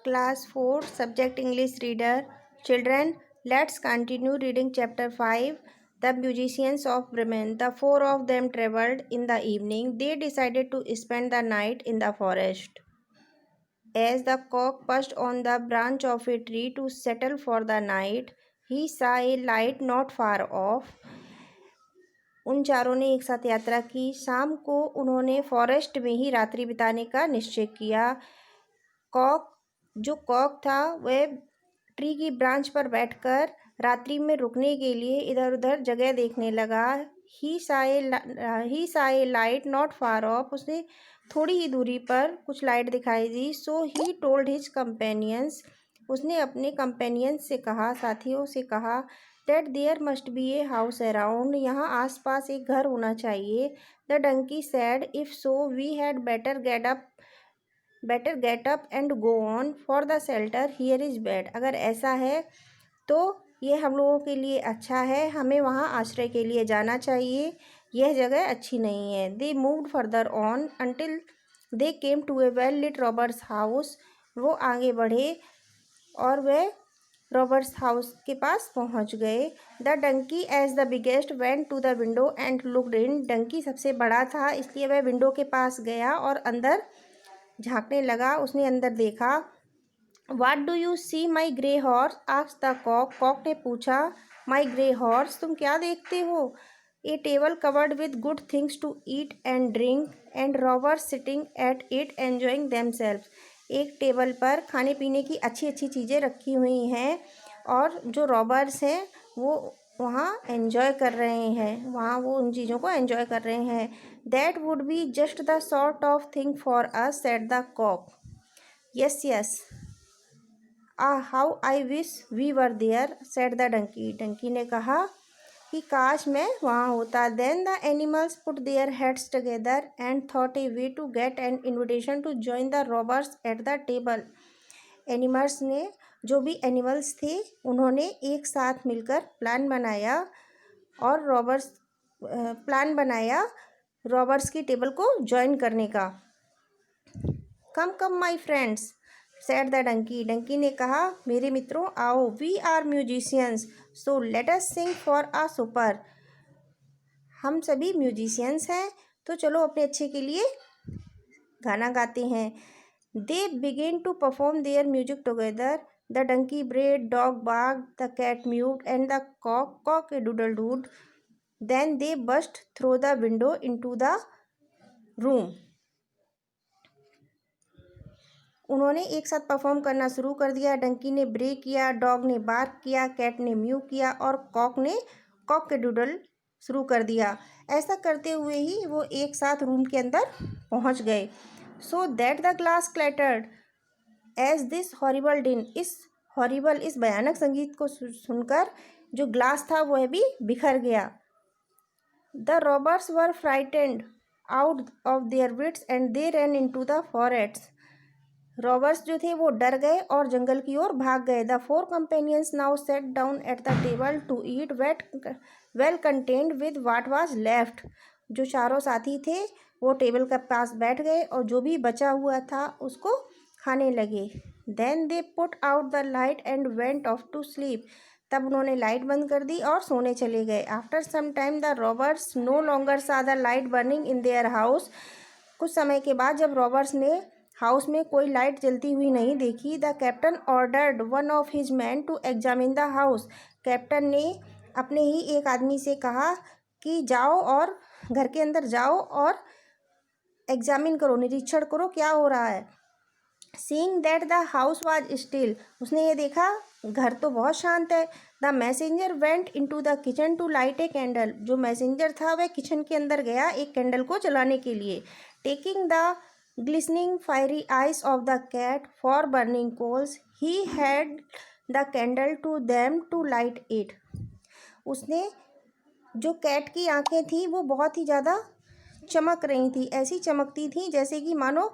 Class 4, Subject English Reader. Children, let's continue reading Chapter 5, The Musicians of Bremen. The four of them travelled in the evening. They decided to spend the night in the forest. As the cock perched on the branch of a tree to settle for the night, he saw a light not far off. उन चारों ने एक साथ यात्रा की। शाम को उन्होंने फॉरेस्ट में ही रात्रि बिताने का निश्चय किया। कॉक था वह ट्री की ब्रांच पर बैठकर रात्रि में रुकने के लिए इधर उधर जगह देखने लगा। He saw a light not far off, उसने थोड़ी ही दूरी पर कुछ लाइट दिखाई दी। So he told his companions, उसने अपने कंपेनियंस से कहा, साथियों से कहा, that there must be a house around, यहाँ आसपास एक घर होना चाहिए। The donkey said, if so we had better get up and go on for the shelter, here is bad. अगर ऐसा है तो ये हम लोगों के लिए अच्छा है, हमें वहाँ आश्रय के लिए जाना चाहिए, यह जगह अच्छी नहीं है। They moved further on until they came to a well lit robbers' house, वो आगे बढ़े और वह रॉबर्ट्स हाउस के पास पहुंच गए। The donkey as the biggest went to the window and looked in, donkey सबसे बड़ा था इसलिए वह विंडो के पास गया और अंदर झांकने लगा। उसने अंदर देखा। What do you see my grey horse, asked the cock, cock ने पूछा, माई ग्रे हॉर्स, तुम क्या देखते हो? A table covered with good things to eat and drink and robbers sitting at it enjoying themselves, एक table पर खाने पीने की अच्छी अच्छी चीज़ें रखी हुई हैं और जो रॉबर्स हैं वो वहाँ एन्जॉय कर रहे हैं, वहाँ वो उन चीज़ों को एन्जॉय कर रहे हैं। That would be just the sort of thing for us, said the cock. Yes how I wish we were there, said the donkey, donkey ने कहा कि काश मैं वहाँ होता। Then the animals put their heads together and thought a way to get an invitation to join the robbers at the table. Animals ने, जो भी एनिमल्स थे, उन्होंने एक साथ मिलकर प्लान बनाया रॉबर्स की टेबल को ज्वाइन करने का। Come my friends, said the donkey, donkey ने कहा, मेरे मित्रों आओ, we are musicians so let us sing for a supper, हम सभी म्यूजिशियंस हैं तो चलो अपने अच्छे के लिए गाना गाते हैं। They began to perform their music together, the donkey brayed, dog barked, the cat mewed and the cock a doodle dooed. Then they burst through the window into the room. उन्होंने एक साथ परफॉर्म करना शुरू कर दिया। डंकी ने ब्रे किया, डॉग ने बार्क किया, कैट ने म्यू किया और कॉक ने कॉक के डूडल शुरू कर दिया। ऐसा करते हुए ही वो एक साथ रूम के अंदर पहुंच गए। So that the glass clattered as this horrible din, इस भयानक संगीत को सुनकर जो ग्लास था वह भी बिखर गया। The robbers were frightened out of their wits and they ran into the forest, robbers जो थे वो डर गए और जंगल की ओर भाग गए। The four companions now sat down at the table to eat well content with what was left, जो चारों साथी थे वो टेबल के पास बैठ गए और जो भी बचा हुआ था उसको खाने लगे। Then they put out the light and went off to sleep, तब उन्होंने लाइट बंद कर दी और सोने चले गए। After some time the robbers no longer saw the light burning in their house, कुछ समय के बाद जब रॉबर्स ने हाउस में कोई लाइट जलती हुई नहीं देखी, the captain ordered one of his men to examine the house, captain ने अपने ही एक आदमी से कहा कि जाओ और घर के अंदर जाओ और एग्जामिन करो, निरीक्षण करो क्या हो रहा है। Seeing that the house was still, उसने ये देखा घर तो बहुत शांत है। The messenger went into the kitchen to light a candle, जो मैसेंजर था वह किचन के अंदर गया एक कैंडल को जलाने के लिए। Taking the glistening fiery eyes of the cat for burning coals, he had the candle to them to light it, उसने, जो कैट की आंखें थी वो बहुत ही ज़्यादा चमक रही थी, ऐसी चमकती थी जैसे कि मानो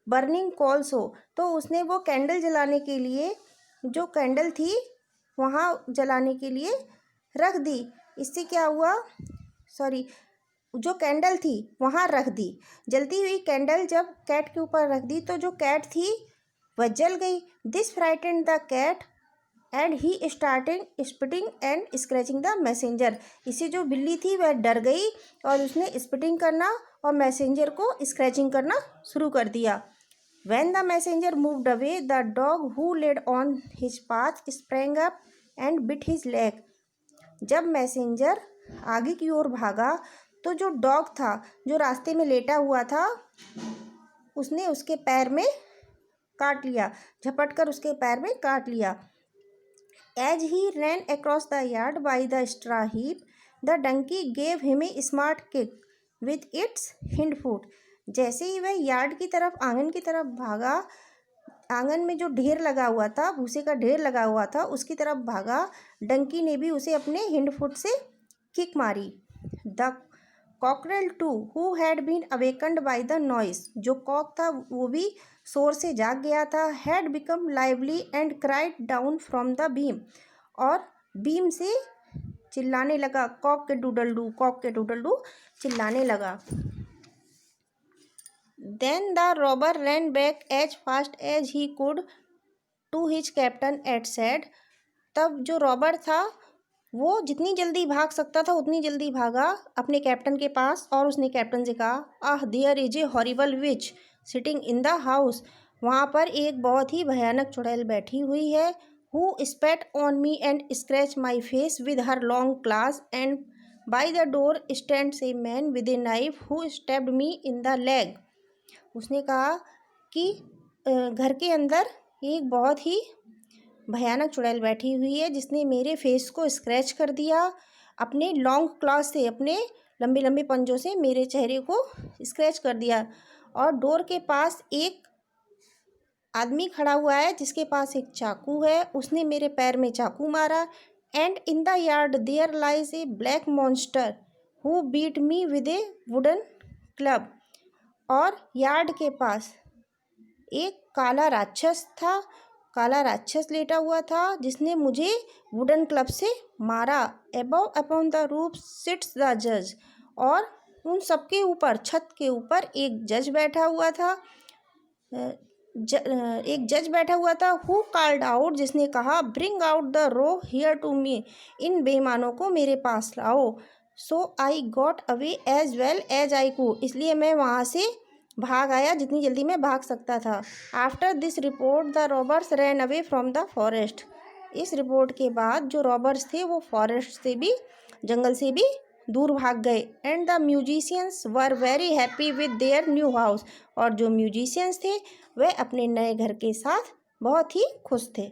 बर्निंग कोल्स हो, तो उसने वो कैंडल जलाने के लिए, जो कैंडल थी वहाँ जलाने के लिए रख दी। इससे क्या हुआ, जो कैंडल थी वहाँ रख दी। जलती हुई कैंडल जब कैट के ऊपर रख दी तो जो कैट थी वह जल गई। This frightened the cat and he started spitting and scratching the messenger. इससे जो बिल्ली थी वह डर गई और उसने स्पिटिंग करना और मैसेंजर को स्क्रैचिंग करना शुरू कर दिया। When the messenger moved away, the dog who led on his path sprang up and bit his leg. जब मैसेंजर आगे की ओर भागा तो जो डॉग था जो रास्ते में लेटा हुआ था उसने उसके पैर में काट लिया, झपट कर उसके पैर में काट लिया। As he ran across the yard by the straw heap, the donkey gave him a smart kick with its hind foot. जैसे ही वह यार्ड की तरफ आंगन की तरफ भागा, आंगन में जो ढेर लगा हुआ था, भूसे का ढेर लगा हुआ था, उसकी तरफ भागा, डंकी ने भी उसे अपने हिंड फुट से किक मारी। The cockerel too who had been awakened by the noise, जो कॉक था वो भी शोर से जाग गया था। Had become lively and cried down from the beam, और बीम से चिल्लाने लगा, cock a doodle doo, cock a doodle doo चिल्लाने लगा। Then the robber ran back as fast as he could to his captain and said, तब जो robber था वो जितनी जल्दी भाग सकता था उतनी जल्दी भागा अपने कैप्टन के पास और उसने कैप्टन से कहा, ah there is a horrible witch sitting in the house, वहाँ पर एक बहुत ही भयानक चुड़ैल बैठी हुई है। Who स्पेट on me and scratch my face with her long class and by the door stands a man with a knife who stabbed me in the leg. उसने कहा कि घर के अंदर एक बहुत ही भयानक चुड़ैल बैठी हुई है जिसने मेरे फेस को स्क्रैच कर दिया, अपने लॉन्ग क्लॉस से, अपने लंबे लंबे पंजों से मेरे चेहरे को स्क्रैच कर दिया। और डोर के पास एक आदमी खड़ा हुआ है जिसके पास एक चाकू है, उसने मेरे पैर में चाकू मारा। And in the yard there lies a black monster who beat me with a wooden club, और यार्ड के पास एक काला राक्षस था, काला राक्षस लेटा हुआ था जिसने मुझे वुडन क्लब से मारा। Above upon the roof sits the जज, और उन सबके ऊपर, छत के ऊपर एक जज बैठा हुआ था, एक जज बैठा हुआ था। हु कॉल्ड आउट, जिसने कहा, bring out the rogue here to me, इन बेईमानों को मेरे पास लाओ। So I got away as well as I could, इसलिए मैं वहाँ से भाग आया जितनी जल्दी मैं भाग सकता था। After this report the robbers ran away from the forest, इस रिपोर्ट के बाद जो रॉबर्स थे वो फॉरेस्ट से भी, जंगल से भी दूर भाग गए। And the musicians were very happy with their new house, और जो म्यूजिशियंस थे वह अपने नए घर के साथ बहुत ही खुश थे।